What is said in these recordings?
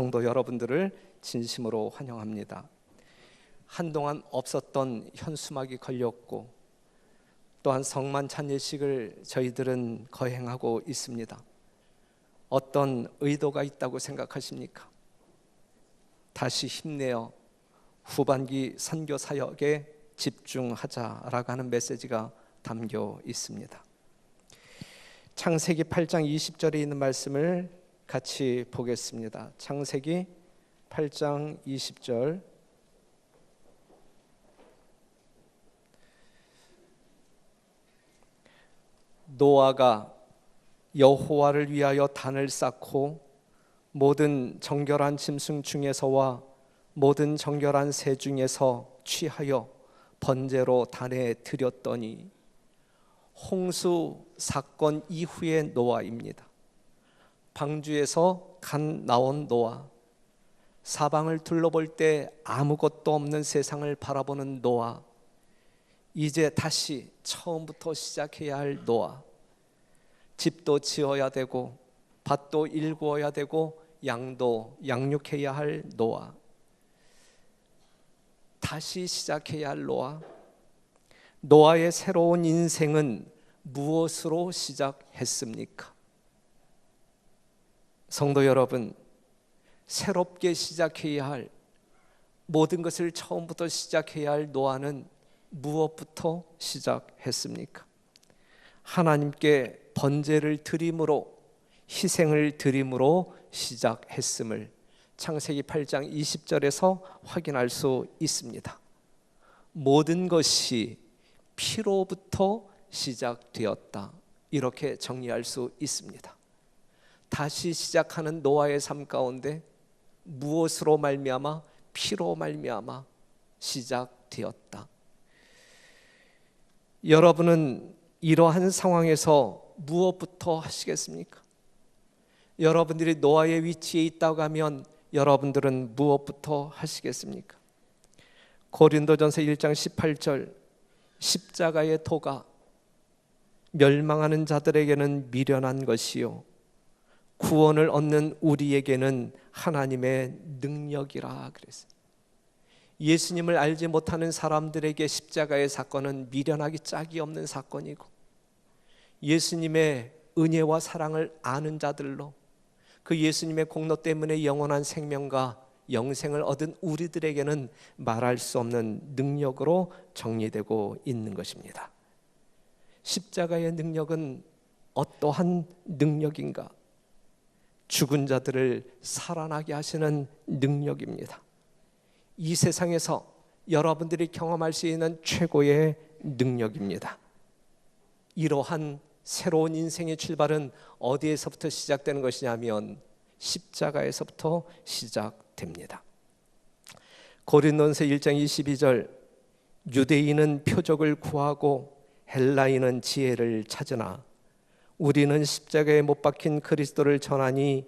성도 여러분들을 진심으로 환영합니다. 한동안 없었던 현수막이 걸렸고 또한 성만 찬예식을 저희들은 거행하고 있습니다. 어떤 의도가 있다고 생각하십니까? 다시 힘내어 후반기 선교 사역에 집중하자라고 하는 메시지가 담겨 있습니다. 창세기 8장 20절에 있는 말씀을 같이 보겠습니다. 창세기 8장 20절. 노아가 여호와를 위하여 단을 쌓고 모든 정결한 짐승 중에서와 모든 정결한 새 중에서 취하여 번제로 단에 드렸더니, 홍수 사건 이후의 노아입니다. 방주에서 간 나온 노아, 사방을 둘러볼 때 아무것도 없는 세상을 바라보는 노아, 이제 다시 처음부터 시작해야 할 노아. 집도 지어야 되고 밭도 일구어야 되고 양도 양육해야 할 노아. 다시 시작해야 할 노아. 노아의 새로운 인생은 무엇으로 시작했습니까? 성도 여러분, 새롭게 시작해야 할, 모든 것을 처음부터 시작해야 할 노아는 무엇부터 시작했습니까? 하나님께 번제를 드림으로, 희생을 드림으로 시작했음을 창세기 8장 20절에서 확인할 수 있습니다. 모든 것이 피로부터 시작되었다, 이렇게 정리할 수 있습니다. 다시 시작하는 노아의 삶 가운데 무엇으로 말미암아? 피로 말미암아 시작되었다. 여러분은 이러한 상황에서 무엇부터 하시겠습니까? 여러분들이 노아의 위치에 있다고 하면 여러분들은 무엇부터 하시겠습니까? 고린도전서 1장 18절, 십자가의 도가 멸망하는 자들에게는 미련한 것이요 구원을 얻는 우리에게는 하나님의 능력이라 그랬어요. 예수님을 알지 못하는 사람들에게 십자가의 사건은 미련하기 짝이 없는 사건이고, 예수님의 은혜와 사랑을 아는 자들로 그 예수님의 공로 때문에 영원한 생명과 영생을 얻은 우리들에게는 말할 수 없는 능력으로 정리되고 있는 것입니다. 십자가의 능력은 어떠한 능력인가? 죽은 자들을 살아나게 하시는 능력입니다. 이 세상에서 여러분들이 경험할 수 있는 최고의 능력입니다. 이러한 새로운 인생의 출발은 어디에서부터 시작되는 것이냐면 십자가에서부터 시작됩니다. 고린도전서 1장 22절, 유대인은 표적을 구하고 헬라인은 지혜를 찾으나 우리는 십자가에 못 박힌 그리스도를 전하니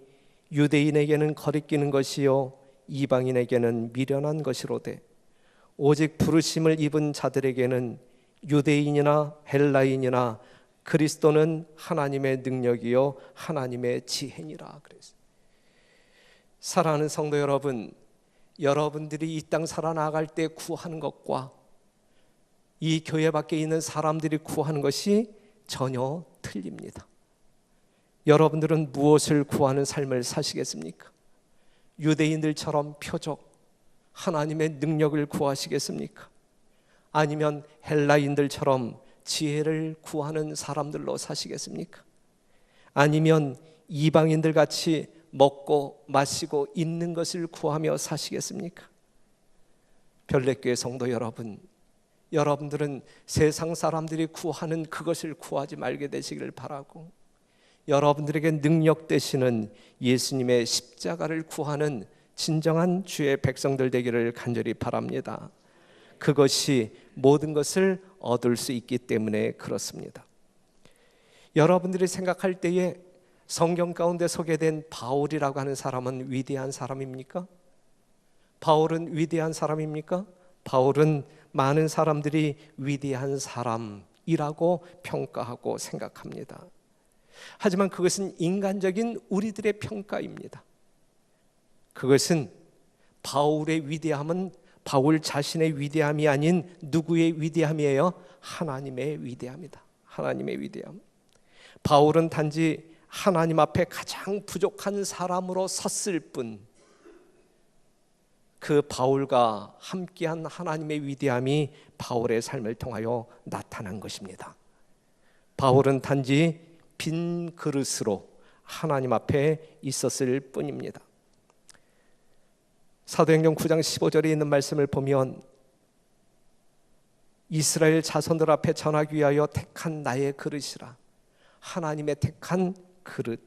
유대인에게는 거리끼는 것이요 이방인에게는 미련한 것이로되 오직 부르심을 입은 자들에게는 유대인이나 헬라인이나 그리스도는 하나님의 능력이요 하나님의 지혜니라 그랬어요. 사랑하는 성도 여러분, 여러분들이 이 땅 살아나갈 때 구하는 것과 이 교회 밖에 있는 사람들이 구하는 것이 전혀 틀립니다. 여러분들은 무엇을 구하는 삶을 사시겠습니까? 유대인들처럼 표적, 하나님의 능력을 구하시겠습니까? 아니면 헬라인들처럼 지혜를 구하는 사람들로 사시겠습니까? 아니면 이방인들 같이 먹고 마시고 있는 것을 구하며 사시겠습니까? 별내교회 성도 여러분, 여러분들은 세상 사람들이 구하는 그것을 구하지 말게 되시기를 바라고, 여러분들에게 능력 되시는 예수님의 십자가를 구하는 진정한 주의 백성들 되기를 간절히 바랍니다. 그것이 모든 것을 얻을 수 있기 때문에 그렇습니다. 여러분들이 생각할 때에 성경 가운데 소개된 바울이라고 하는 사람은 위대한 사람입니까? 바울은 위대한 사람입니까? 바울은 많은 사람들이 위대한 사람이라고 평가하고 생각합니다. 하지만 그것은 인간적인 우리들의 평가입니다. 그것은 바울의 위대함은 바울 자신의 위대함이 아닌 누구의 위대함이에요? 하나님의 위대함이다. 하나님의 위대함. 바울은 단지 하나님 앞에 가장 부족한 사람으로 섰을 뿐, 그 바울과 함께한 하나님의 위대함이 바울의 삶을 통하여 나타난 것입니다. 바울은 단지 빈 그릇으로 하나님 앞에 있었을 뿐입니다. 사도행전 9장 15절에 있는 말씀을 보면 이스라엘 자손들 앞에 전하기 위하여 택한 나의 그릇이라. 하나님의 택한 그릇.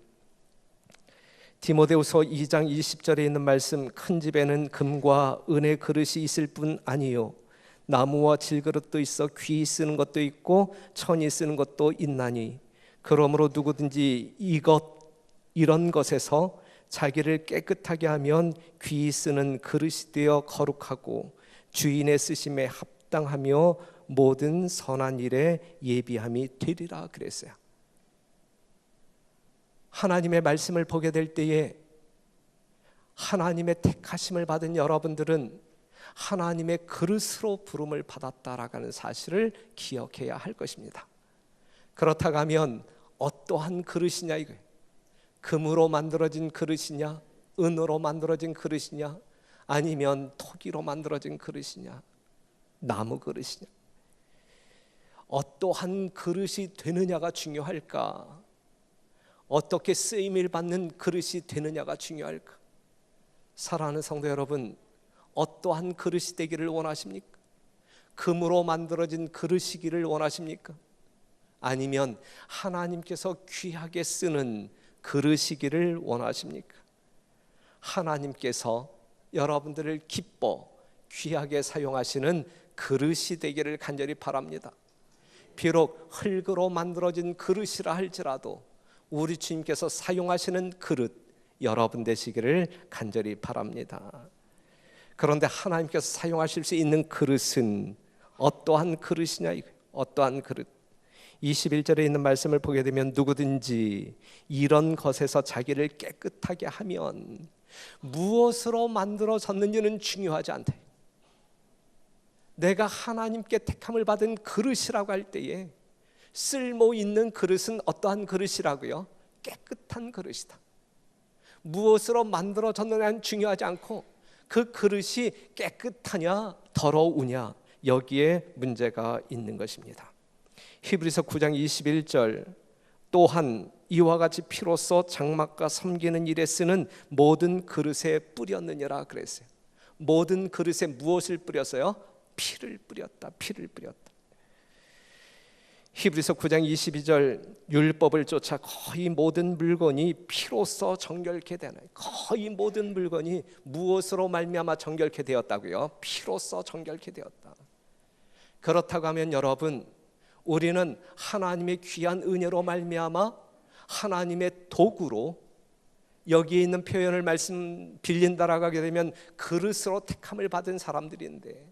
디모데후서 2장 20절에 있는 말씀, 큰 집에는 금과 은의 그릇이 있을 뿐 아니요 나무와 질그릇도 있어 귀 쓰는 것도 있고 천이 쓰는 것도 있나니 그러므로 누구든지 이런 것에서 자기를 깨끗하게 하면 귀 쓰는 그릇이 되어 거룩하고 주인의 쓰심에 합당하며 모든 선한 일에 예비함이 되리라 그랬어요. 하나님의 말씀을 보게 될 때에 하나님의 택하심을 받은 여러분들은 하나님의 그릇으로 부름을 받았다라는 사실을 기억해야 할 것입니다. 그렇다고 하면 어떠한 그릇이냐 이거예요. 금으로 만들어진 그릇이냐, 은으로 만들어진 그릇이냐, 아니면 토기로 만들어진 그릇이냐, 나무 그릇이냐, 어떠한 그릇이 되느냐가 중요할까? 어떻게 쓰임을 받는 그릇이 되느냐가 중요할까? 사랑하는 성도 여러분, 어떠한 그릇이 되기를 원하십니까? 금으로 만들어진 그릇이기를 원하십니까? 아니면 하나님께서 귀하게 쓰는 그릇이기를 원하십니까? 하나님께서 여러분들을 기뻐 귀하게 사용하시는 그릇이 되기를 간절히 바랍니다. 비록 흙으로 만들어진 그릇이라 할지라도 우리 주님께서 사용하시는 그릇 여러분 되시기를 간절히 바랍니다. 그런데 하나님께서 사용하실 수 있는 그릇은 어떠한 그릇이냐? 어떠한 그릇? 21절에 있는 말씀을 보게 되면 누구든지 이런 것에서 자기를 깨끗하게 하면, 무엇으로 만들어졌는지는 중요하지 않다. 내가 하나님께 택함을 받은 그릇이라고 할 때에 쓸모 있는 그릇은 어떠한 그릇이라고요? 깨끗한 그릇이다. 무엇으로 만들어졌느냐는 중요하지 않고 그 그릇이 깨끗하냐 더러우냐, 여기에 문제가 있는 것입니다. 히브리서 9장 21절, 또한 이와 같이 피로써 장막과 섬기는 일에 쓰는 모든 그릇에 뿌렸느니라 그랬어요. 모든 그릇에 무엇을 뿌렸어요? 피를 뿌렸다. 피를 뿌렸다. 히브리서 9장 22절, 율법을 쫓아 거의 모든 물건이 피로써 정결케 되나요? 거의 모든 물건이 무엇으로 말미암아 정결케 되었다고요? 피로써 정결케 되었다. 그렇다고 하면 여러분, 우리는 하나님의 귀한 은혜로 말미암아 하나님의 도구로, 여기에 있는 표현을 말씀 빌린다라고 하게 되면 그릇으로 택함을 받은 사람들인데,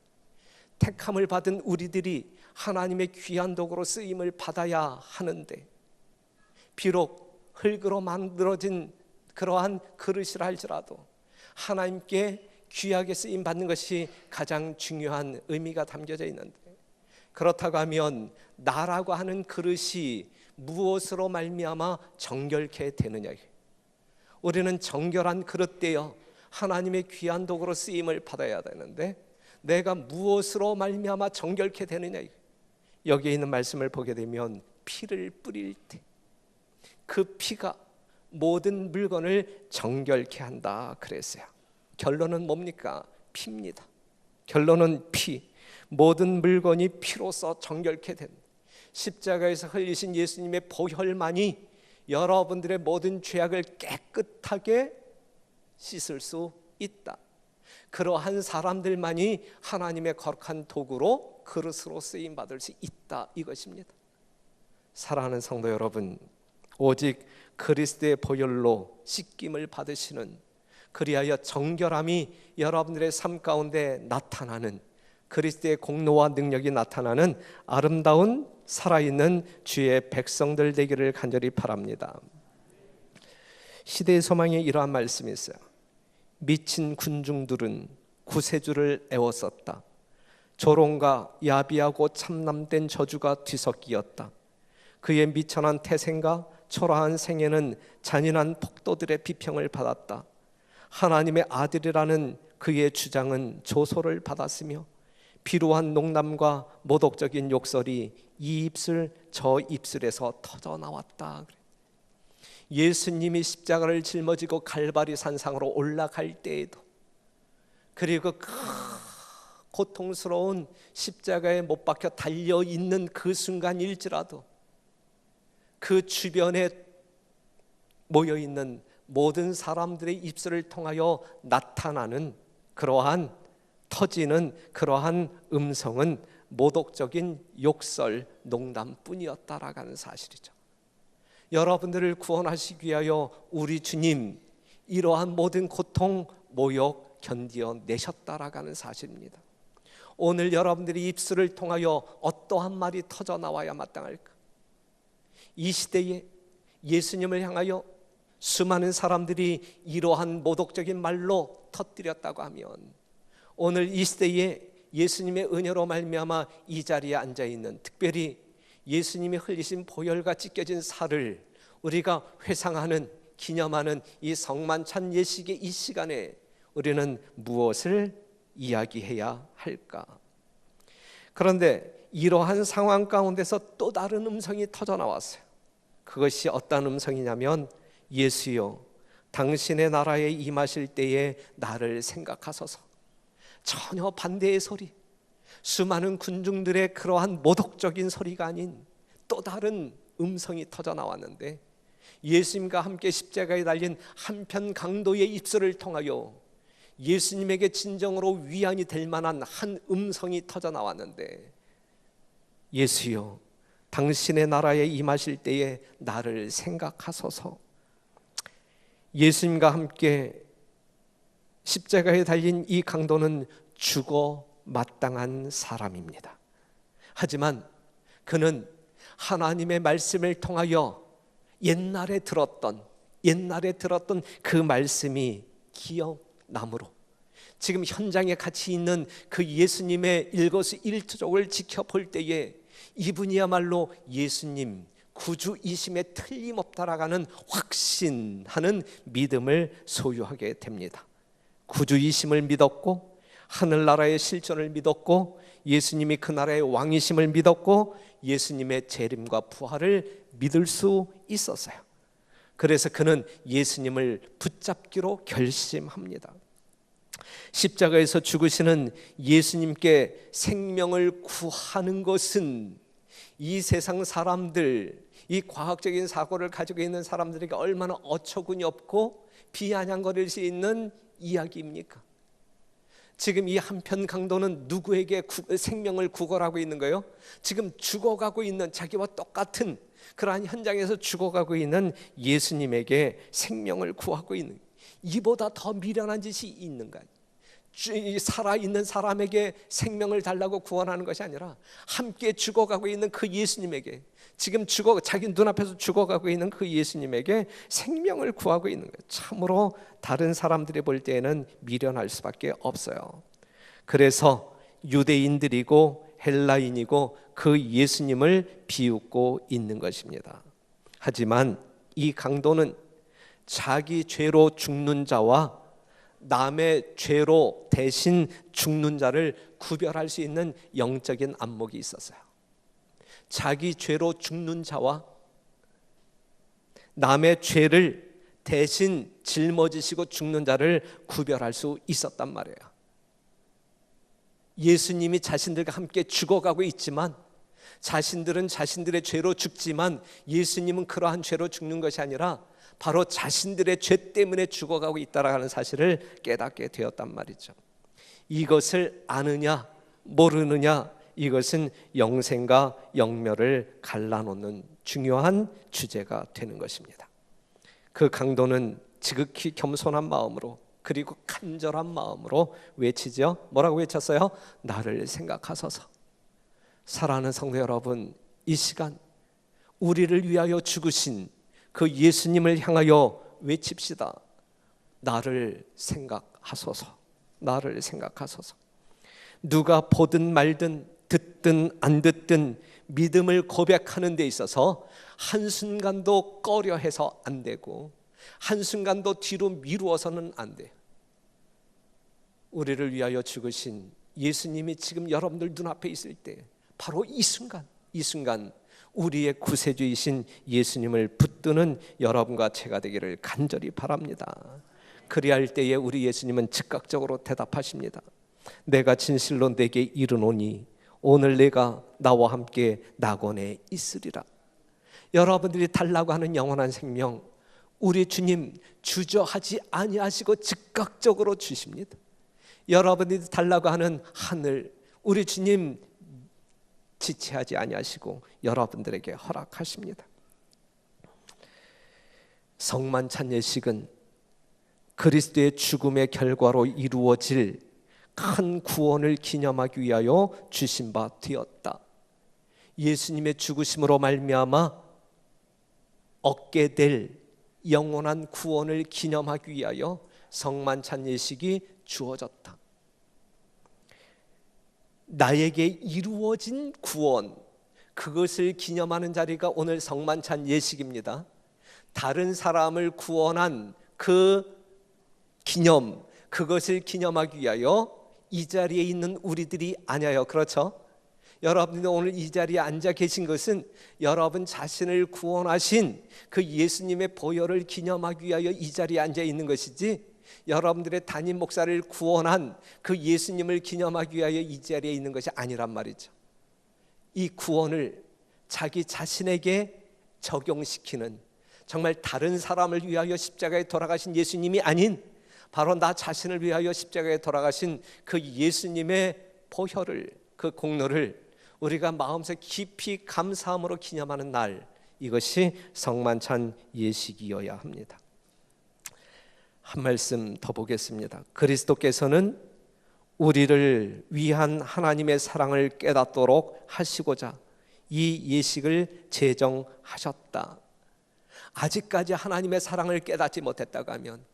택함을 받은 우리들이 하나님의 귀한 도구로 쓰임을 받아야 하는데, 비록 흙으로 만들어진 그러한 그릇이라 할지라도 하나님께 귀하게 쓰임 받는 것이 가장 중요한 의미가 담겨져 있는데, 그렇다고 하면 나라고 하는 그릇이 무엇으로 말미암아 정결케 되느냐? 우리는 정결한 그릇 되어 하나님의 귀한 도구로 쓰임을 받아야 되는데, 내가 무엇으로 말미암아 정결케 되느냐? 여기에 있는 말씀을 보게 되면 피를 뿌릴 때 그 피가 모든 물건을 정결케 한다 그랬어요. 결론은 뭡니까? 피입니다. 결론은 피. 모든 물건이 피로써 정결케 된, 십자가에서 흘리신 예수님의 보혈만이 여러분들의 모든 죄악을 깨끗하게 씻을 수 있다. 그러한 사람들만이 하나님의 거룩한 도구로, 그릇으로 쓰임 받을 수 있다, 이것입니다. 사랑하는 성도 여러분, 오직 그리스도의 보혈로 씻김을 받으시는, 그리하여 정결함이 여러분들의 삶 가운데 나타나는, 그리스도의 공로와 능력이 나타나는 아름다운 살아있는 주의 백성들 되기를 간절히 바랍니다. 시대의 소망에 이러한 말씀이 있어요. 미친 군중들은 구세주를 애워쌌다. 조롱과 야비하고 참남된 저주가 뒤섞이었다. 그의 미천한 태생과 초라한 생애는 잔인한 폭도들의 비평을 받았다. 하나님의 아들이라는 그의 주장은 조소를 받았으며 비루한 농담과 모독적인 욕설이 이 입술 저 입술에서 터져 나왔다. 예수님이 십자가를 짊어지고 갈바리 산상으로 올라갈 때에도, 그리고 그 고통스러운 십자가에 못 박혀 달려 있는 그 순간일지라도 그 주변에 모여 있는 모든 사람들의 입술을 통하여 나타나는 그러한 터지는 그러한 음성은 모독적인 욕설, 농담뿐이었다라는 사실이죠. 여러분들을 구원하시기 위하여 우리 주님 이러한 모든 고통, 모욕 견디어내셨다라는 사실입니다. 오늘 여러분들이 입술을 통하여 어떠한 말이 터져 나와야 마땅할까? 이 시대에 예수님을 향하여 수많은 사람들이 이러한 모독적인 말로 터뜨렸다고 하면, 오늘 이 시대에 예수님의 은혜로 말미암아 이 자리에 앉아있는, 특별히 예수님이 흘리신 보혈과 찢겨진 살을 우리가 회상하는, 기념하는 이 성만찬 예식의 이 시간에 우리는 무엇을 이야기해야 할까? 그런데 이러한 상황 가운데서 또 다른 음성이 터져 나왔어요. 그것이 어떤 음성이냐면, 예수여 당신의 나라에 임하실 때에 나를 생각하소서. 전혀 반대의 소리, 수많은 군중들의 그러한 모독적인 소리가 아닌 또 다른 음성이 터져 나왔는데, 예수님과 함께 십자가에 달린 한편 강도의 입술을 통하여 예수님에게 진정으로 위안이 될 만한 한 음성이 터져 나왔는데, 예수여 당신의 나라에 임하실 때에 나를 생각하소서. 예수님과 함께 십자가에 달린 이 강도는 죽어 마땅한 사람입니다. 하지만 그는 하나님의 말씀을 통하여 옛날에 들었던 그 말씀이 기억남으로 지금 현장에 같이 있는 그 예수님의 일거수일투족을 지켜볼 때에 이분이야말로 예수님 구주이심에 틀림없다라는 확신하는 믿음을 소유하게 됩니다. 구주이심을 믿었고, 하늘나라의 실존을 믿었고, 예수님이 그 나라의 왕이심을 믿었고, 예수님의 재림과 부활을 믿을 수 있었어요. 그래서 그는 예수님을 붙잡기로 결심합니다. 십자가에서 죽으시는 예수님께 생명을 구하는 것은 이 세상 사람들, 이 과학적인 사고를 가지고 있는 사람들에게 얼마나 어처구니 없고 비아냥거릴 수 있는 이야기입니까? 지금 이 한편 강도는 누구에게 생명을 구걸하고 있는 거예요? 지금 죽어가고 있는, 자기와 똑같은 그러한 현장에서 죽어가고 있는 예수님에게 생명을 구하고 있는, 이보다 더 미련한 짓이 있는가? 살아있는 사람에게 생명을 달라고 구원하는 것이 아니라 함께 죽어가고 있는 그 예수님에게, 지금 자기 눈앞에서 죽어가고 있는 그 예수님에게 생명을 구하고 있는 거예요. 참으로 다른 사람들이 볼 때에는 미련할 수밖에 없어요. 그래서 유대인들이고 헬라인이고 그 예수님을 비웃고 있는 것입니다. 하지만 이 강도는 자기 죄로 죽는 자와 남의 죄로 대신 죽는 자를 구별할 수 있는 영적인 안목이 있었어요. 자기 죄로 죽는 자와 남의 죄를 대신 짊어지시고 죽는 자를 구별할 수 있었단 말이에요. 예수님이 자신들과 함께 죽어가고 있지만, 자신들은 자신들의 죄로 죽지만 예수님은 그러한 죄로 죽는 것이 아니라 바로 자신들의 죄 때문에 죽어가고 있다라는 사실을 깨닫게 되었단 말이죠. 이것을 아느냐 모르느냐, 이것은 영생과 영멸을 갈라놓는 중요한 주제가 되는 것입니다. 그 강도는 지극히 겸손한 마음으로, 그리고 간절한 마음으로 외치죠. 뭐라고 외쳤어요? 나를 생각하소서. 사랑하는 성도 여러분, 이 시간 우리를 위하여 죽으신 그 예수님을 향하여 외칩시다. 나를 생각하소서. 나를 생각하소서. 누가 보든 말든 듣든 안 듣든 믿음을 고백하는 데 있어서 한순간도 꺼려해서 안 되고 한순간도 뒤로 미루어서는 안 돼요. 우리를 위하여 죽으신 예수님이 지금 여러분들 눈앞에 있을 때 바로 이 순간 우리의 구세주이신 예수님을 붙드는 여러분과 제가 되기를 간절히 바랍니다. 그리할 때에 우리 예수님은 즉각적으로 대답하십니다. 내가 진실로 내게 이르노니 오늘 내가 나와 함께 낙원에 있으리라. 여러분들이 달라고 하는 영원한 생명, 우리 주님 주저하지 아니하시고 즉각적으로 주십니다. 여러분들이 달라고 하는 하늘, 우리 주님 지체하지 아니하시고 여러분들에게 허락하십니다. 성만찬 예식은 그리스도의 죽음의 결과로 이루어질 큰 구원을 기념하기 위하여 주신 바 되었다. 예수님의 죽으심으로 말미암아 얻게 될 영원한 구원을 기념하기 위하여 성만찬 예식이 주어졌다. 나에게 이루어진 구원, 그것을 기념하는 자리가 오늘 성만찬 예식입니다. 다른 사람을 구원한 그 기념, 그것을 기념하기 위하여 이 자리에 있는 우리들이 아니에요. 그렇죠? 여러분들 오늘 이 자리에 앉아 계신 것은 여러분 자신을 구원하신 그 예수님의 보혈을 기념하기 위하여 이 자리에 앉아 있는 것이지, 여러분들의 담임 목사를 구원한 그 예수님을 기념하기 위하여 이 자리에 있는 것이 아니란 말이죠. 이 구원을 자기 자신에게 적용시키는, 정말 다른 사람을 위하여 십자가에 돌아가신 예수님이 아닌 바로 나 자신을 위하여 십자가에 돌아가신 그 예수님의 보혈을, 그 공로를 우리가 마음속 깊이 감사함으로 기념하는 날, 이것이 성만찬 예식이어야 합니다. 한 말씀 더 보겠습니다. 그리스도께서는 우리를 위한 하나님의 사랑을 깨닫도록 하시고자 이 예식을 제정하셨다. 아직까지 하나님의 사랑을 깨닫지 못했다고 하면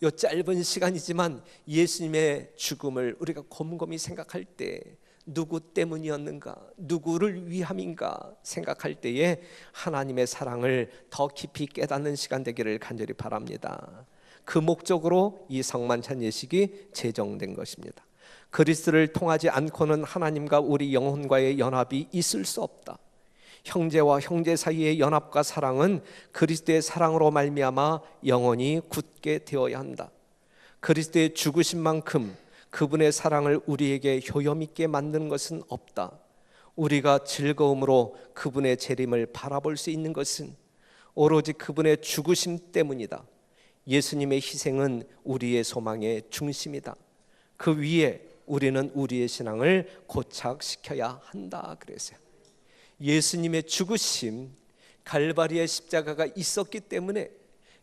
이 짧은 시간이지만 예수님의 죽음을 우리가 곰곰이 생각할 때 누구 때문이었는가, 누구를 위함인가 생각할 때에 하나님의 사랑을 더 깊이 깨닫는 시간 되기를 간절히 바랍니다. 그 목적으로 이 성만찬 예식이 제정된 것입니다. 그리스도를 통하지 않고는 하나님과 우리 영혼과의 연합이 있을 수 없다. 형제와 형제 사이의 연합과 사랑은 그리스도의 사랑으로 말미암아 영원히 굳게 되어야 한다. 그리스도의 죽으신 만큼 그분의 사랑을 우리에게 효염있게 만드는 것은 없다. 우리가 즐거움으로 그분의 재림을 바라볼 수 있는 것은 오로지 그분의 죽으심 때문이다. 예수님의 희생은 우리의 소망의 중심이다. 그 위에 우리는 우리의 신앙을 고착시켜야 한다 그랬어요. 예수님의 죽으심, 갈바리의 십자가가 있었기 때문에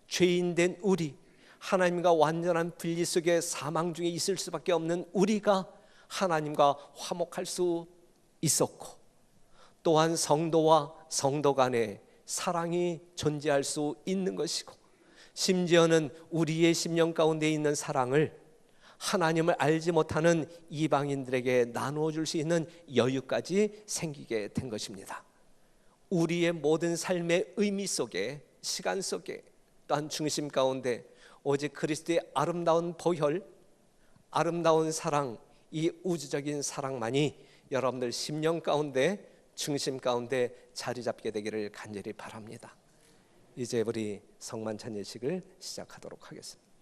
죄인된 우리, 하나님과 완전한 분리 속에 사망 중에 있을 수밖에 없는 우리가 하나님과 화목할 수 있었고, 또한 성도와 성도 간에 사랑이 존재할 수 있는 것이고, 심지어는 우리의 심령 가운데 있는 사랑을 하나님을 알지 못하는 이방인들에게 나누어 줄 수 있는 여유까지 생기게 된 것입니다. 우리의 모든 삶의 의미 속에, 시간 속에, 또한 중심 가운데 오직 그리스도의 아름다운 보혈, 아름다운 사랑, 이 우주적인 사랑만이 여러분들 심령 가운데, 중심 가운데 자리 잡게 되기를 간절히 바랍니다. 이제 우리 성만찬 예식을 시작하도록 하겠습니다.